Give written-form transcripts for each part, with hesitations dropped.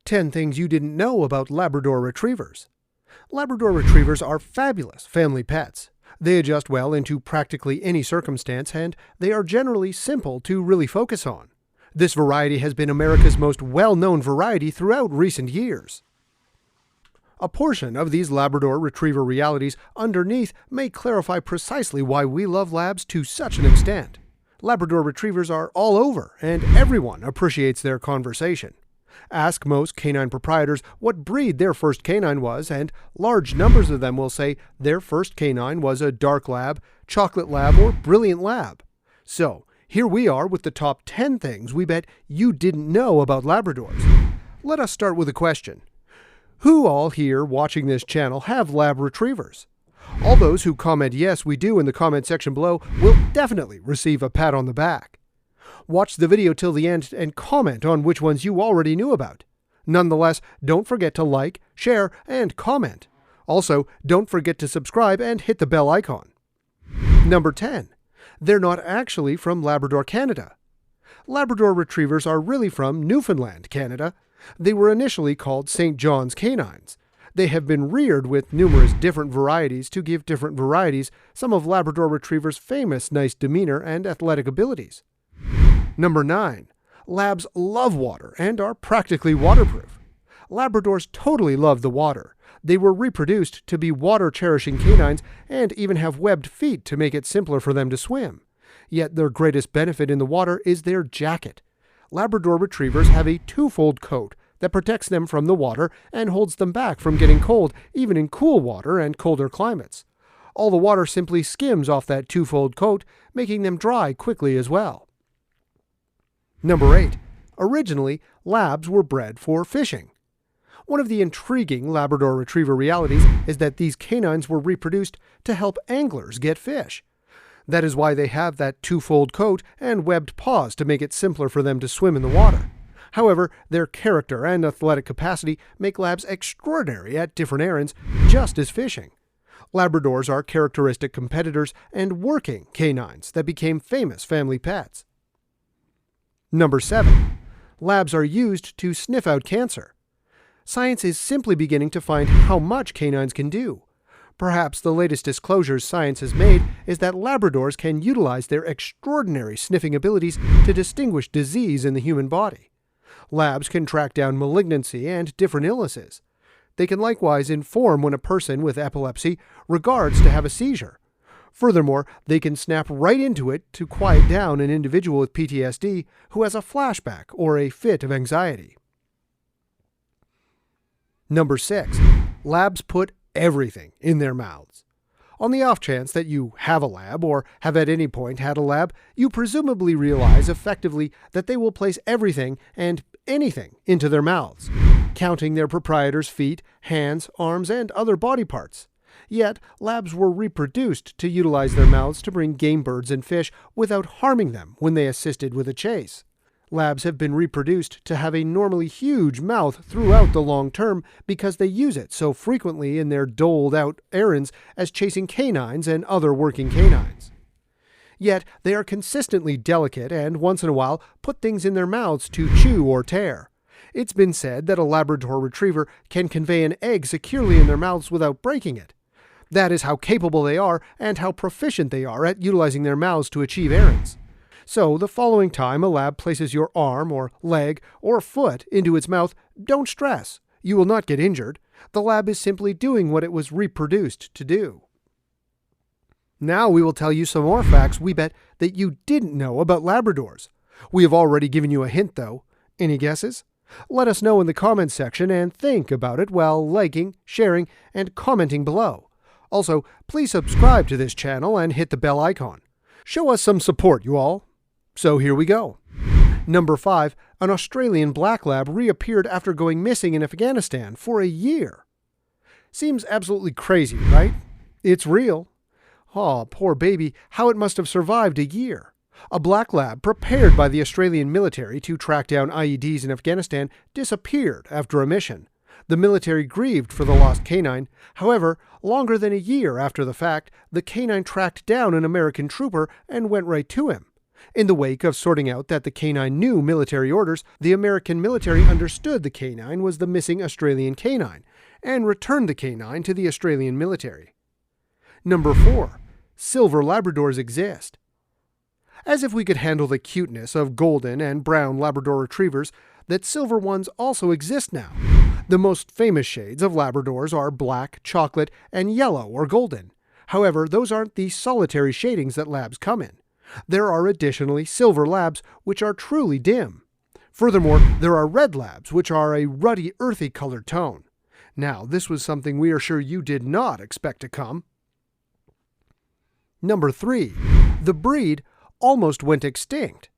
10 things you didn't know about Labrador Retrievers. Labrador Retrievers are fabulous family pets. They adjust well into practically any circumstance, and they are generally simple to really focus on. This variety has been America's most well-known variety throughout recent years. A portion of these Labrador Retriever realities underneath may clarify precisely why we love labs to such an extent. Labrador Retrievers are all over, and everyone appreciates their conversation. Ask most canine proprietors what breed their first canine was, and large numbers of them will say their first canine was a dark lab, chocolate lab, or brilliant lab. So, here we are with the top 10 things we bet you didn't know about Labradors. Let us start with a question. Who all here watching this channel have Lab Retrievers? All those who comment yes we do in the comment section below will definitely receive a pat on the back. Watch the video till the end and comment on which ones you already knew about. Nonetheless, don't forget to like, share, and comment. Also, don't forget to subscribe and hit the bell icon. Number 10. They're not actually from Labrador, Canada. Labrador Retrievers are really from Newfoundland, Canada. They were initially called St. John's Canines. They have been reared with numerous different varieties to give different varieties some of Labrador Retriever's famous nice demeanor and athletic abilities. Number 9. Labs love water and are practically waterproof. Labradors totally love the water. They were reproduced to be water-cherishing canines and even have webbed feet to make it simpler for them to swim. Yet their greatest benefit in the water is their jacket. Labrador Retrievers have a twofold coat that protects them from the water and holds them back from getting cold even in cool water and colder climates. All the water simply skims off that twofold coat, making them dry quickly as well. Number 8. Originally, labs were bred for fishing. One of the intriguing Labrador Retriever realities is that these canines were reproduced to help anglers get fish. That is why they have that twofold coat and webbed paws to make it simpler for them to swim in the water. However, their character and athletic capacity make labs extraordinary at different errands, just as fishing. Labradors are characteristic competitors and working canines that became famous family pets. Number 7. Labs are used to sniff out cancer. Science is simply beginning to find how much canines can do. Perhaps the latest disclosures science has made is that Labradors can utilize their extraordinary sniffing abilities to distinguish disease in the human body. Labs can track down malignancy and different illnesses. They can likewise inform when a person with epilepsy regards to have a seizure. Furthermore, they can snap right into it to quiet down an individual with PTSD who has a flashback or a fit of anxiety. Number 6. Labs put everything in their mouths. On the off chance that you have a lab or have at any point had a lab, you presumably realize effectively that they will place everything and anything into their mouths, counting their proprietor's feet, hands, arms, and other body parts. Yet, labs were reproduced to utilize their mouths to bring game birds and fish without harming them when they assisted with a chase. Labs have been reproduced to have a normally huge mouth throughout the long term because they use it so frequently in their doled-out errands as chasing canines and other working canines. Yet, they are consistently delicate and, once in a while, put things in their mouths to chew or tear. It's been said that a Labrador Retriever can convey an egg securely in their mouths without breaking it. That is how capable they are and how proficient they are at utilizing their mouths to achieve errands. So, the following time a lab places your arm or leg or foot into its mouth, don't stress. You will not get injured. The lab is simply doing what it was reproduced to do. Now we will tell you some more facts we bet that you didn't know about Labradors. We have already given you a hint though. Any guesses? Let us know in the comments section and think about it while liking, sharing, and commenting below. Also, please subscribe to this channel and hit the bell icon. Show us some support, you all. So here we go. Number 5. An Australian black lab reappeared after going missing in Afghanistan for a year. Seems absolutely crazy, right? It's real. Oh, poor baby, how it must have survived a year. A black lab prepared by the Australian military to track down IEDs in Afghanistan disappeared after a mission. The military grieved for the lost canine. However, longer than a year after the fact, the canine tracked down an American trooper and went right to him. In the wake of sorting out that the canine knew military orders, the American military understood the canine was the missing Australian canine and returned the canine to the Australian military. Number 4. Silver Labradors exist. As if we could handle the cuteness of golden and brown Labrador retrievers, that silver ones also exist now. The most famous shades of Labradors are black, chocolate, and yellow or golden. However, those aren't the solitary shadings that labs come in. There are additionally silver labs, which are truly dim. Furthermore, there are red labs, which are a ruddy, earthy colored tone. Now, this was something we are sure you did not expect to come. Number 3. The breed almost went extinct.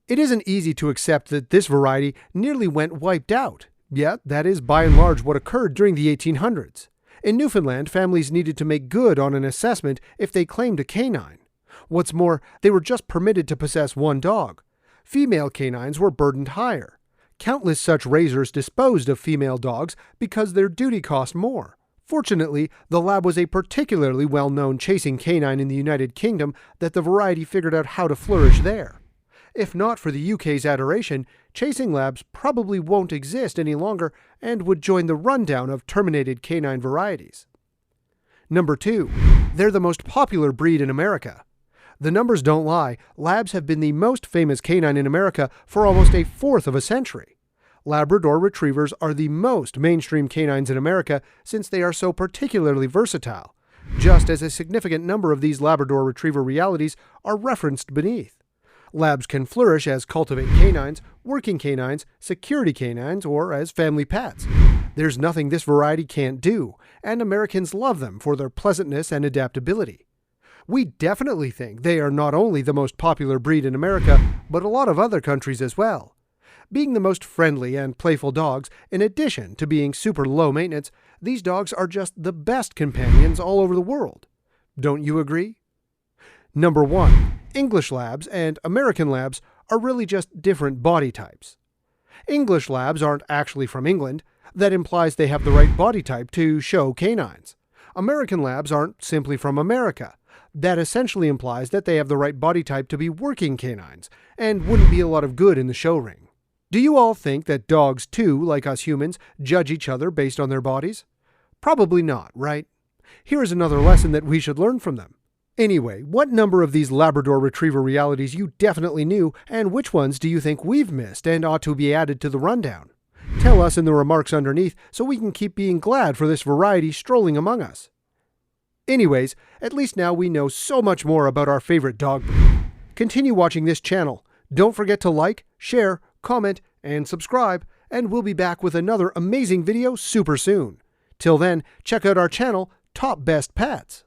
It isn't easy to accept that this variety nearly went wiped out, yet that is by and large what occurred during the 1800s. In Newfoundland, families needed to make good on an assessment if they claimed a canine. What's more, they were just permitted to possess one dog. Female canines were burdened higher. Countless such raisers disposed of female dogs because their duty cost more. Fortunately, the lab was a particularly well-known chasing canine in the United Kingdom that the variety figured out how to flourish there. If not for the UK's adoration, chasing labs probably won't exist any longer and would join the rundown of terminated canine varieties. Number 2. They're the most popular breed in America. The numbers don't lie. Labs have been the most famous canine in America for almost a fourth of a century. Labrador retrievers are the most mainstream canines in America since they are so particularly versatile, just as a significant number of these Labrador retriever realities are referenced beneath. Labs can flourish as cultivate canines, working canines, security canines, or as family pets. There's nothing this variety can't do, and Americans love them for their pleasantness and adaptability. We definitely think they are not only the most popular breed in America, but a lot of other countries as well. Being the most friendly and playful dogs, in addition to being super low maintenance, these dogs are just the best companions all over the world. Don't you agree? Number 1. English labs and American labs are really just different body types. English labs aren't actually from England. That implies they have the right body type to show canines. American labs aren't simply from America. That essentially implies that they have the right body type to be working canines and wouldn't be a lot of good in the show ring. Do you all think that dogs too, like us humans, judge each other based on their bodies? Probably not, right? Here is another lesson that we should learn from them. Anyway, what number of these Labrador Retriever realities you definitely knew, and which ones do you think we've missed and ought to be added to the rundown? Tell us in the remarks underneath so we can keep being glad for this variety strolling among us. Anyways, at least now we know so much more about our favorite dog breed. Continue watching this channel. Don't forget to like, share, comment, and subscribe, and we'll be back with another amazing video super soon. Till then, check out our channel, Top Best Pets.